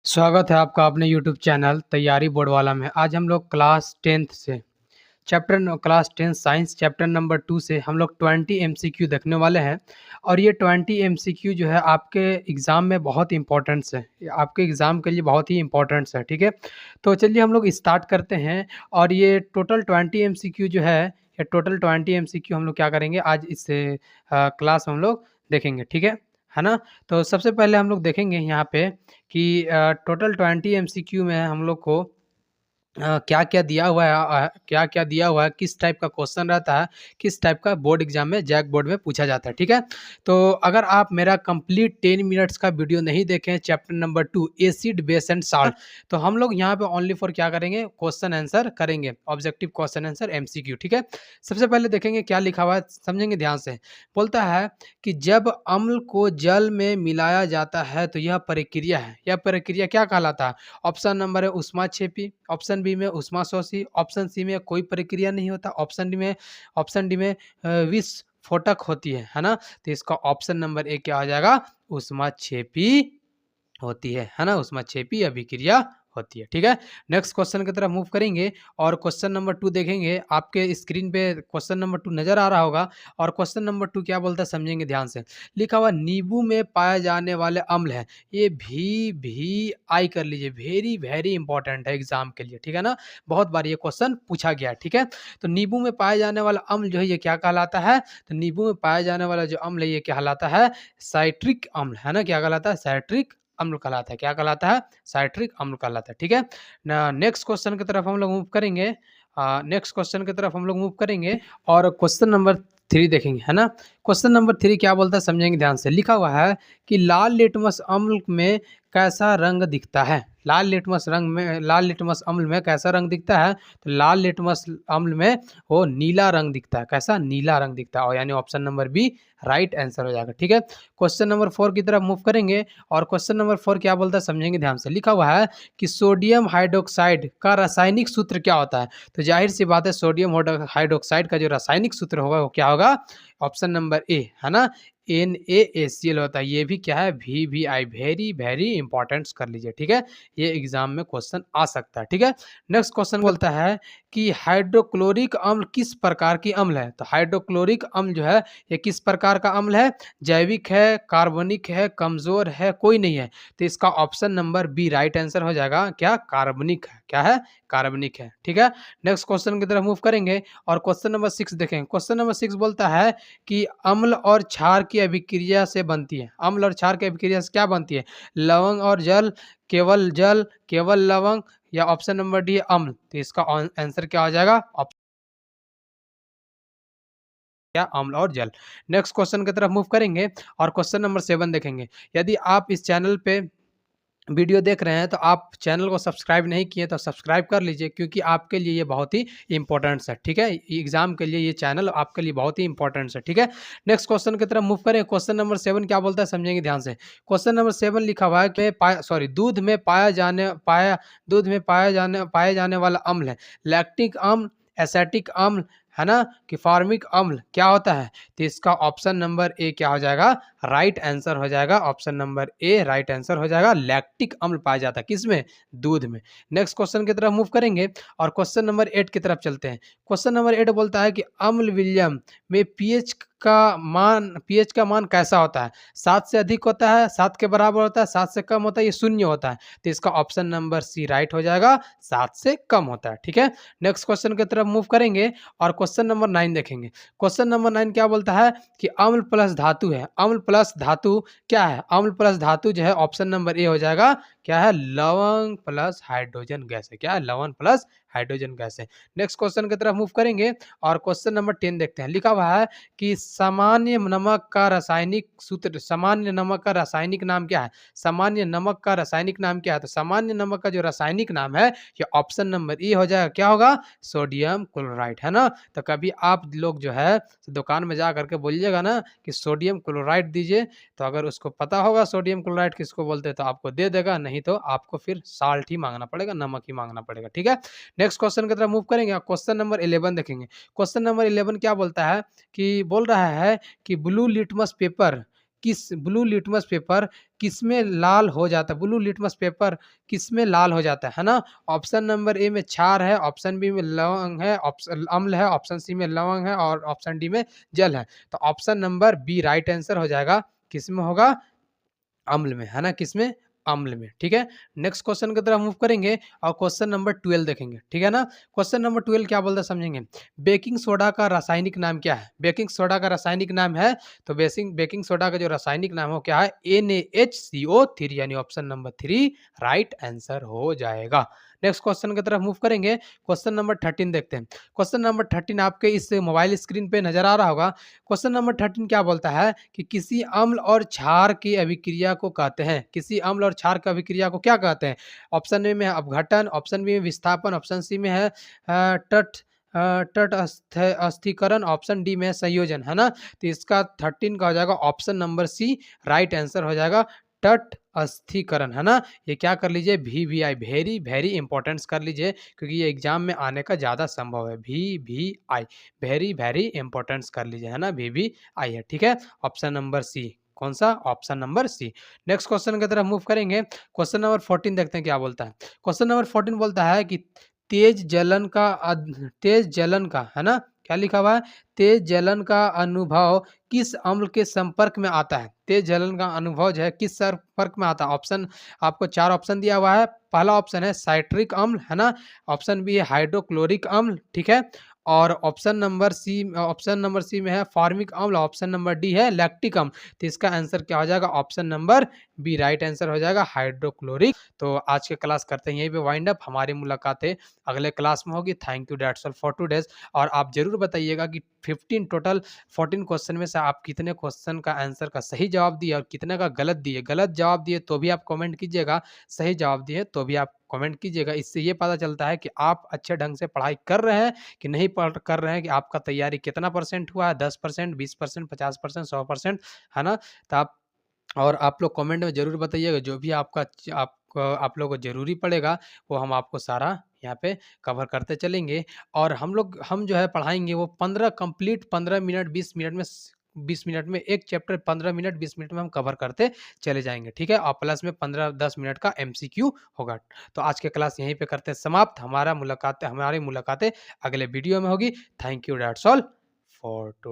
स्वागत है आपका अपने यूट्यूब चैनल तैयारी बोर्ड वाला में। आज हम लोग क्लास 10th से क्लास 10 साइंस चैप्टर नंबर 2 से हम लोग 20 एमसीक्यू देखने वाले हैं। और ये 20 एमसीक्यू जो है आपके एग्ज़ाम में बहुत इंपॉर्टेंस है, ये आपके एग्ज़ाम के लिए बहुत ही इंपॉर्टेंस है, ठीक है। तो चलिए हम लोग स्टार्ट करते हैं। और ये टोटल 20 एमसीक्यू जो है, ये टोटल 20 एमसीक्यू हम लोग क्या करेंगे आज इस क्लास में हम लोग देखेंगे, ठीक है ना। तो सबसे पहले हम लोग देखेंगे यहाँ पे कि टोटल 20 एमसीक्यू में हम लोग को क्या-क्या दिया हुआ है, क्या-क्या दिया हुआ है, किस टाइप का क्वेश्चन रहता है, किस टाइप का बोर्ड एग्जाम में जैक बोर्ड में पूछा जाता है, ठीक है। तो अगर आप मेरा कंप्लीट 10 मिनट्स का वीडियो नहीं देखे हैं chapter number 2 acid base and salt, तो हम लोग यहाँ पे ओनली फॉर क्या करेंगे, क्वेश्चन आंसर करेंगे, ऑब्जेक्टिव क्वेश्चन आंसर एमसीक्यू, ठीक है। सबसे पहले देखेंगे क्या लिखा हुआ है, समझेंगे ध्यान से। बोलता है कि जब अम्ल को जल में मिलाया जाता है तो यह प्रक्रिया है, यह प्रक्रिया क्या कहलाता है। ऑप्शन नंबर है ऊष्माक्षेपी, ऑप्शन बी में ऊष्माशोषी, ऑप्शन सी में कोई प्रक्रिया नहीं होता, ऑप्शन डी में विस्फोटक होती है ना। तो इसका ऑप्शन नंबर ए क्या हो जाएगा, ऊष्माक्षेपी होती है ना, ऊष्माक्षेपी अभिक्रिया होती है, ठीक है। नेक्स्ट क्वेश्चन की तरफ मूव करेंगे और क्वेश्चन नंबर 2 देखेंगे। आपके स्क्रीन पे क्वेश्चन नंबर 2 नजर आ रहा होगा। और क्वेश्चन नंबर 2 क्या बोलता है समझेंगे ध्यान से। लिखा हुआ नींबू में पाए जाने वाले अम्ल है, ये भी आई कर लीजिए, वेरी वेरी इंपॉर्टेंट है एग्जाम के लिए, ठीक है ना। बहुत बार ये क्वेश्चन पूछा गया है, ठीक है। तो नींबू में पाया जाने वाला अम्ल जो है ये क्या कहलाता है, तो नींबू में पाया जाने वाला जो अम्ल है ये क्या कहलाता है, साइट्रिक अम्ल, है ना। क्या कहलाता है, साइट्रिक अम्ल कहलाता है। क्या कहलाता है, साइट्रिक अम्ल कहलाता है, ठीक है ना। नेक्स्ट क्वेश्चन की तरफ हम लोग मूव करेंगे। नेक्स्ट क्वेश्चन की तरफ हम लोग मूव करेंगे और क्वेश्चन नंबर 3 देखेंगे, है ना। क्वेश्चन नंबर 3 क्या बोलता है समझेंगे ध्यान से। लिखा हुआ है कि लाल लिटमस अम्ल में कैसा रंग दिखता है, लाल लिटमस अम्ल में कैसा रंग दिखता है, तो लाल लिटमस अम्ल में वो नीला रंग दिखता है। कैसा, नीला रंग दिखता है, और यानी option number B right answer हो जाएगा, ठीक है। क्वेश्चन नंबर 4 की तरफ मूव करेंगे और क्वेश्चन नंबर 4 क्या बोलता है समझेंगे ध्यान से। लिखा हुआ है कि सोडियम हाइड्रोक्साइड का रासायनिक सूत्र क्या होता है, तो जाहिर सी बात है सोडियम हाइड्रोक्साइड का जो रासायनिक सूत्र होगा वो क्या होगा, ऑप्शन नंबर ए, है ना, NaHCl होता है। ये भी क्या है, VVI, वेरी वेरी इंपॉर्टेंट कर लीजिए, ठीक है। ये एग्जाम में क्वेश्चन आ सकता है, ठीक है। नेक्स्ट क्वेश्चन बोलता है कि हाइड्रोक्लोरिक अम्ल किस प्रकार की अम्ल है, तो हाइड्रोक्लोरिक अम्ल जो है ये किस प्रकार का अम्ल है, जैविक है, कार्बनिक है, कमजोर है, कोई नहीं है। तो इसका option number B right answer हो जाएगा, क्या, कार्बनिक है। क्या है, कार्बनिक है, ठीक है। नेक्स्ट क्वेश्चन की तरफ मूव करेंगे और क्वेश्चन नंबर 6 देखें। क्वेश्चन नंबर 6 बोलता है कि अम्ल और क्षार की अभिक्रिया से बनती है, अम्ल और क्षार की अभिक्रिया से क्या बनती है, लवंग और जल, जल, केवल लवंग, या ऑप्शन नंबर डी अम्ल। तो इसका आंसर क्या हो जाएगा, क्या, अम्ल और जल। नेक्स्ट क्वेश्चन की तरफ मूव करेंगे और क्वेश्चन नंबर 7 देखेंगे। यदि आप इस चैनल पे वीडियो देख रहे हैं तो आप चैनल को सब्सक्राइब नहीं किए तो सब्सक्राइब कर लीजिए, क्योंकि आपके लिए ये बहुत ही इंपॉर्टेंट है, ठीक है। एग्जाम के लिए ये चैनल आपके लिए बहुत ही इंपॉर्टेंट है, ठीक है। नेक्स्ट क्वेश्चन की तरफ मूव करें। क्वेश्चन नंबर 7 क्या बोलता है समझेंगे ध्यान से। क्वेश्चन नंबर 7 लिखा हुआ है कि दूध में पाए जाने वाला अम्ल है लैक्टिक अम्ल, एसेटिक अम्ल, है ना, कि फार्मिक अम्ल क्या होता है। तो इसका ऑप्शन नंबर ए क्या हो जाएगा, राइट आंसर हो जाएगा। Option number A right answer हो जाएगा। लैक्टिक अम्ल पाया जाता है किसमें, दूध में। नेक्स्ट क्वेश्चन की तरफ मूव करेंगे और क्वेश्चन नंबर 8 की तरफ चलते हैं। क्वेश्चन नंबर 8 बोलता है कि अम्ल विलयन में पीएच का मान कैसा होता है, 7 से अधिक होता है, 7 के बराबर होता है, 7 से कम होता है, ये शून्य होता है। तो इसका ऑप्शन नंबर सी राइट हो जाएगा, 7 से कम होता है, ठीक है। नेक्स्ट क्वेश्चन की तरफ मूव करेंगे और क्वेश्चन नंबर 9 देखेंगे। क्वेश्चन नंबर 9 क्या बोलता है कि अम्ल प्लस धातु है, अम्ल प्लस धातु क्या है, अम्ल प्लस धातु जो है ऑप्शन नंबर ए हो जाएगा, क्या है, लवण प्लस हाइड्रोजन गैस है। क्या है, लवण प्लस हाइड्रोजन गैस है। नेक्स्ट क्वेश्चन की तरफ मूव करेंगे और क्वेश्चन नंबर 10 देखते हैं। लिखा हुआ है कि सामान्य नमक का रासायनिक सूत्र, सामान्य नमक का रासायनिक नाम क्या है, सामान्य नमक का रासायनिक नाम क्या है, तो सामान्य नमक का जो रासायनिक नाम है ये ऑप्शन नंबर ए हो जाएगा, क्या होगा, सोडियम क्लोराइड, है ना। तो कभी आप लोग जो है दुकान में जा करके बोलिएगा ना कि सोडियम क्लोराइड दीजिए, तो अगर उसको पता होगा सोडियम क्लोराइड किसको बोलते हैं तो आपको दे देगा, नहीं तो आपको फिर साल्ट ही मांगना पड़ेगा, नमक ही मांगना पड़ेगा, ठीक है। नेक्स्ट क्वेश्चन की तरफ मूव करेंगे, क्वेश्चन नंबर 11 देखेंगे। क्वेश्चन नंबर 11 क्या बोलता है कि बोल रहा है कि blue litmus paper blue litmus paper किसमें लाल हो जाता है? ब्लू लिटमस पेपर किसमें लाल हो जाता है ना? ऑप्शन नंबर ए में क्षार है, ऑप्शन बी में लवंग है, ऑप्शन अम्ल है, ऑप्शन सी में लवंग है और ऑप्शन डी में जल है। तो option number B right answer हो जाएगा। किसमें होगा? अम्ल में, है ना? किसमें? अम्ल में, ठीक है? नेक्स्ट क्वेश्चन की तरफ मूव करेंगे और क्वेश्चन नंबर 12 देखेंगे, ठीक है ना? क्वेश्चन नंबर 12 क्या बोलता है समझेंगे। बेकिंग सोडा का रासायनिक नाम क्या है? बेकिंग सोडा का रासायनिक नाम है, तो बेकिंग सोडा का जो रासायनिक नाम है वो क्या है? NaHCO3 यानी ऑप्शन नंबर 3 राइट आंसर हो जाएगा। नेक्स्ट क्वेश्चन की तरफ मूव करेंगे, क्वेश्चन नंबर 13 देखते हैं। क्वेश्चन नंबर 13 आपके इस मोबाइल स्क्रीन पे नज़र आ रहा होगा। क्वेश्चन नंबर 13 क्या बोलता है कि किसी अम्ल और क्षार की अभिक्रिया को कहते हैं। किसी अम्ल और क्षार की अभिक्रिया को क्या कहते हैं? ऑप्शन ए में है अपघटन, ऑप्शन बी में विस्थापन, ऑप्शन सी में है तटस्थीकरण, ऑप्शन डी में है संयोजन, है ना? तो इसका 13 का हो जाएगा option number C right answer हो जाएगा, तटस्थीकरण, है ना? ये क्या कर लीजिए, VVI वेरी वेरी इंपॉर्टेंस कर लीजिए, क्योंकि ये एग्जाम में आने का ज़्यादा संभव है। VVI वेरी वेरी इंपॉर्टेंस कर लीजिए, है ना? VVI है, ठीक है? ऑप्शन नंबर सी, कौन सा? Option number C. Next question की तरफ मूव करेंगे। क्वेश्चन नंबर 14 देखते हैं क्या बोलता है। क्वेश्चन नंबर 14 बोलता है कि तेज जलन का, है ना? क्या लिखा हुआ है? तेज जलन का अनुभव किस अम्ल के संपर्क में आता है? तेज जलन का अनुभव जो है किस संपर्क में आता है? ऑप्शन आपको 4 ऑप्शन दिया हुआ है। पहला ऑप्शन है साइट्रिक अम्ल, है ना? ऑप्शन बी है हाइड्रोक्लोरिक अम्ल, ठीक है? और ऑप्शन नंबर सी में है फॉर्मिक अम्ल, ऑप्शन नंबर डी है लैक्टिक अम्ल। तो इसका आंसर क्या हो जाएगा? Option number B right answer हो जाएगा, हाइड्रोक्लोरिक। तो आज के क्लास करते हैं यहीं पे वाइंड अप। हमारी मुलाकातें अगले क्लास में होगी। Thank you, that's all for today's. और आप ज़रूर बताइएगा कि 15 टोटल 14 क्वेश्चन में से आप कितने क्वेश्चन का आंसर का सही जवाब दिए और कितने का गलत दिए। गलत जवाब दिए तो भी आप कमेंट कीजिएगा, सही जवाब दिए तो भी आप कमेंट कीजिएगा। इससे ये पता चलता है कि आप अच्छे ढंग से पढ़ाई कर रहे हैं कि नहीं पढ़ कर रहे हैं, कि आपका तैयारी कितना परसेंट हुआ है, 10%, 20%, 50%, 100%, है ना? तो आप लोग कमेंट में ज़रूर बताइएगा, जो भी आप लोगों को ज़रूरी पड़ेगा वो हम आपको सारा यहाँ पे कवर करते चलेंगे। और हम जो है पढ़ाएँगे वो 15 मिनट 20 मिनट में एक चैप्टर 15 मिनट 20 मिनट में हम कवर करते चले जाएँगे, ठीक है? और प्लस में 15-10 मिनट का MCQ होगा। तो आज के क्लास यहीं पे करते हैं समाप्त। हमारी मुलाकातें अगले वीडियो में होगी। Thank you, that's all for today.